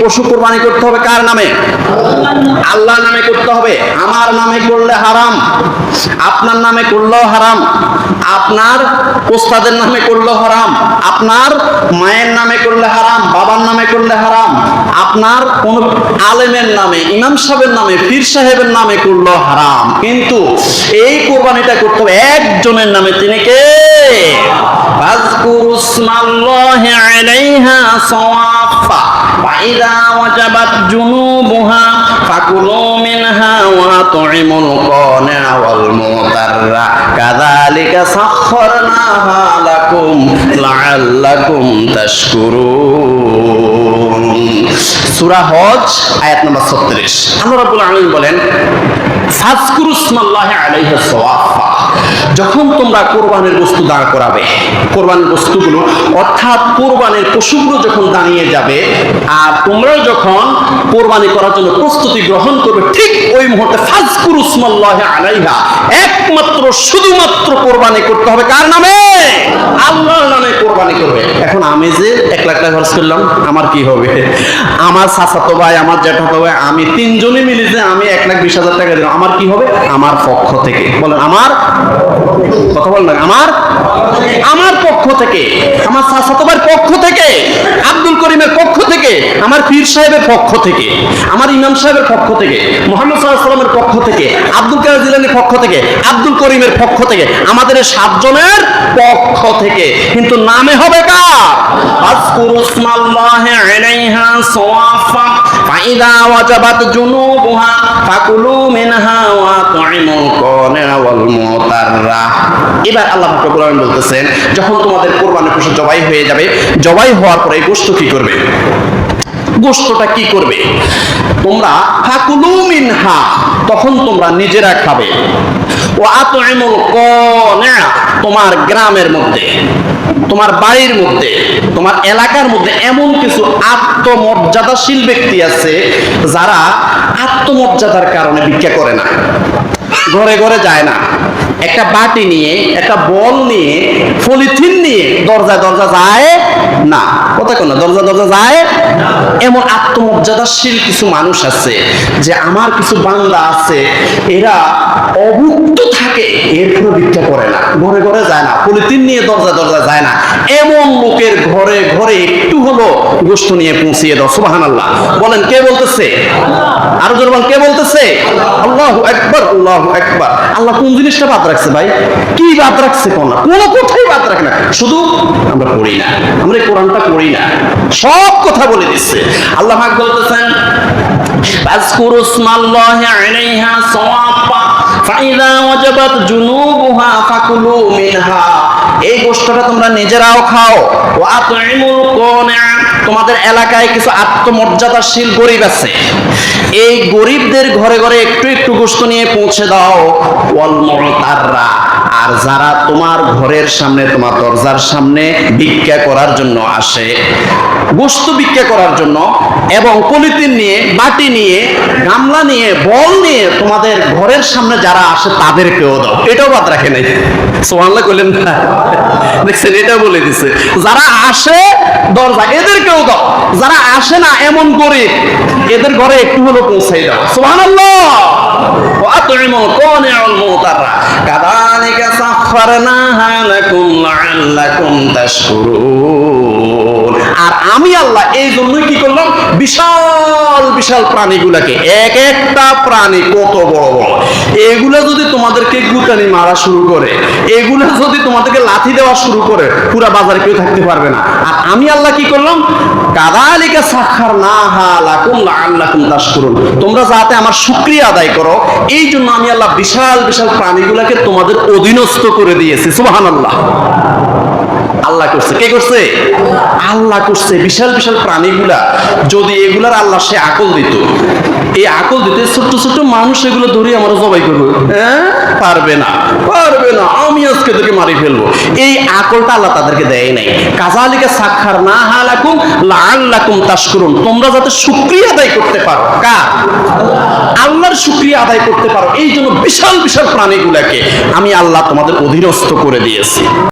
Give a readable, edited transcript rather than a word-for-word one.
পশু কোরবানি করতে হবে কার নামে? আল্লাহর নামে করতে হবে। আমার নামে করলে হারাম, আপনার নামে করলেও হারাম, আপনার ওস্তাদের নামে করলেও হারাম, আপনার মায়ের নামে করলে হারাম, বাবার নামে করলে হারাম, আপনার কোন আলেমের নামে, ইমাম সাহেবের নামে, পীর সাহেবের নামে করলেও হারাম। কিন্তু এই কোরবানিটা করতে হবে একজনের নামে। তিনি কে? ফাযকুরুসমাল্লাহি আলাইহা সাওয়াফা ফাইদা ওয়াজাবাত জুনুবুহা ফাকুলু মিনহা ওয়া তুইমুল কানিআ ওয়াল মুতাররা কাযালিকা সাখখারনাহা লাকুম লাআল্লাকুম তাশকুরুন। সূরা হজ আয়াত নম্বর 36। আল্লাহ রাব্বুল আলামিন বলেন, ফাযকুরুসমাল্লাহি আলাইহা সাওয়াফা, যখন তোমরা কোরবানির বস্তু দাঁড় করাবে, কোরবানির বস্তুগুলো অর্থাৎ কোরবানির পশুগুলো যখন দাঁড়িয়ে যাবে আর তোমরাও যখন কোরবানি করার জন্য প্রস্তুতি গ্রহণ করবে, ঠিক ওই মুহূর্তে ফাযকুরুসমাল্লাহি আলাইহা, একমাত্র শুধুমাত্র কোরবানি করতে হবে কার নামে? আল্লাহর নামে কোরবানি করবে। এখন আমি যে 1 লাখ টাকা খরচ করলাম, আমার কি হবে? আমার চাচাতো ভাই, আমার জ্যাঠাতো ভাই, আমি তিনজনে মিলে যে আমি 1,20,000 টাকা দিলাম, আমার কি হবে? আমার পক্ষ থেকে বলেন, আমার কথা বলেন না, আমার পক্ষ থেকে, আমার চাচাতো ভাইয়ের পক্ষ থেকে, আব্দুল করিমের পক্ষ থেকে, আমার পীর সাহেবের পক্ষ থেকে, আমার ইমাম সাহেবের পক্ষ থেকে, মুহাম্মদ সাল্লাল্লাহু আলাইহি ওয়াসাল্লামের পক্ষ থেকে, আব্দুল কাদের জিলানীর পক্ষ থেকে, আব্দুল করিমের পক্ষ থেকে, আমাদের 7 জনের পক্ষ থেকে। কিন্তু নামে হবে কার? ফাযকুরুসমাল্লাহি আলাইহা সাওয়াফা ফাইদা ওয়াজাবাত জুনুবুহা ফাকুলু মিনহা ওয়া তুইমুল কানিআ ওয়াল মুতাররা। এবার আল্লাহ রাব্বুল আলামিন বলতেছেন, যখন তোমাদের কোরবানির পশু জবাই হয়ে যাবে, জবাই হওয়ার পরে এই গোশত কি করবে? গোশতটা কি করবে? তোমরা ফাকুলু মিনহা, তখন তোমরা নিজেরা খাবে। ওয়া আতুইমুল কানিআ, তোমার গ্রামের মধ্যে, তোমার বাড়ির মধ্যে, তোমার এলাকার মধ্যে এমন কিছু আত্মমর্যাদাশীল ব্যক্তি আছে যারা আত্মমর্যাদার কারণে ভিক্ষা করে না, ঘরে ঘরে যায় না, একটা বাটি নিয়ে, একটা বল নিয়ে, পলিথিন নিয়ে দরজা দরজা যায় না, কথা কোন দরজা দরজা যায়। এমন আত্মমর্যাদাশীল কিছু মানুষ আছে যে আমার কিছু বান্দা আছে, এরা অভুক্ত থাকে, এরপরে ভিক্ষা করে না, ঘরে ঘরে যায় না, পলিথিন নিয়ে দরজা দরজা যায় না। এমন লোকের ঘরে ঘরে একটু হলো গোশত নিয়ে পৌঁছিয়ে দাও। সুবহানাল্লাহ বলেন, কে বলতেছে? আরো জোরে বলেন, কে বলতেছে? আল্লাহু আকবার, আল্লাহু আকবার। আল্লাহ কোন জিনিসটা বাদ রাখছে ভাই? কি বাদ রাখছে? কোনো কোথায় বাদ রাখে না। শুধু আমরা পড়ি না, আমরা এই কোরআনটা পড়ি না, সব কথা বলে দিচ্ছে। আল্লাহ পাক বলতেছেন, ফাযকুরুসমাল্লাহি আলাইহা সাওয়াফা ফাইদা ওয়াজাবাত জুনুবুহা ফাকুলু মিনহা, এই গোশতটা তোমরা নিজেরাও খাও। ওয়া তুইমুল কানিআ, তোমাদের এলাকায় কিছু আত্মমর্যাদাশীল গরিব আছে, এই গরিবদের ঘরে ঘরে একটু একটু গোশত নিয়ে পৌঁছে দাও। ওয়াল মুতাররা, আর যারা তোমার ঘরের সামনে, তোমার দরজার সামনে ভিক্ষা করার জন্য আসে, গোশত ভিক্ষা করার জন্য, এবং পলিথিন নিয়ে, বাটি নিয়ে, গামলা নিয়ে, বল নিয়ে তোমাদের ঘরের সামনে যারা আসে তাদেরকেও দাও। এটাও বাদ রাখে নাই। সুবহানাল্লাহ কইলেন না? দেখছেন, এটা বলে দিছে, যারা আসে দরজা এদেরকেও দাও, যারা আসে না এমন গরিব এদের ঘরে একটু হলো পৌঁছাই দাও। সুবহানাল্লাহ। ওয়া আতুইমুল কানিআ ওয়াল মুতাররা কাযালিকা সাখখারনাহা লাকুম লাআল্লাকুম তাশকুরুন। আর আমি আল্লাহ এই জন্যই কি করলাম, বিশাল বিশাল প্রাণীগুলাকে, এক একটা প্রাণী কত বড় বড়, এগুলা যদি তোমাদেরকে গুতানি মারা শুরু করে, এগুলা যদি তোমাদেরকে লাথি দেওয়া শুরু করে, পুরা বাজারে কেউ থাকতে পারবে না। আর আমি আল্লাহ কি করলাম, কাযালিকা সাখখারনাহা লাকুম লাআল্লাকুম তাশকুরুন, তোমরা যাতে আমার শুকরিয়া আদায় করো, এই জন্য আমি আল্লাহ বিশাল বিশাল প্রাণীগুলাকে তোমাদের অধীনস্থ করে দিয়েছি। সুবহানাল্লাহ। আল্লাহ করছে, কে করছে? আল্লাহ করছে। বিশাল বিশাল প্রাণীগুলা যদি এগুলার আল্লাহ সে আকল দিত, এই আকল দিতে ছোট্ট ছোট্ট মানুষ এগুলো ধরে আমরা জবাই করবো, পারবে না, পারবে না, আমি আজকে তোকে মারি ফেলবো, এই আকলটা আল্লাহ তাদেরকে দেয় নাই। কাযালিকা সাখখারনাহা লাকুম লাআল্লাকুম তাশকুরুন, তোমরা যাতে শুকরিয়া আদায় করতে পারো, কার? আল্লাহর শুকরিয়া আদায় করতে পারো, এই জন্য বিশাল বিশাল প্রাণীগুলাকে আমি আল্লাহ তোমাদের অধীনস্থ করে দিয়েছি।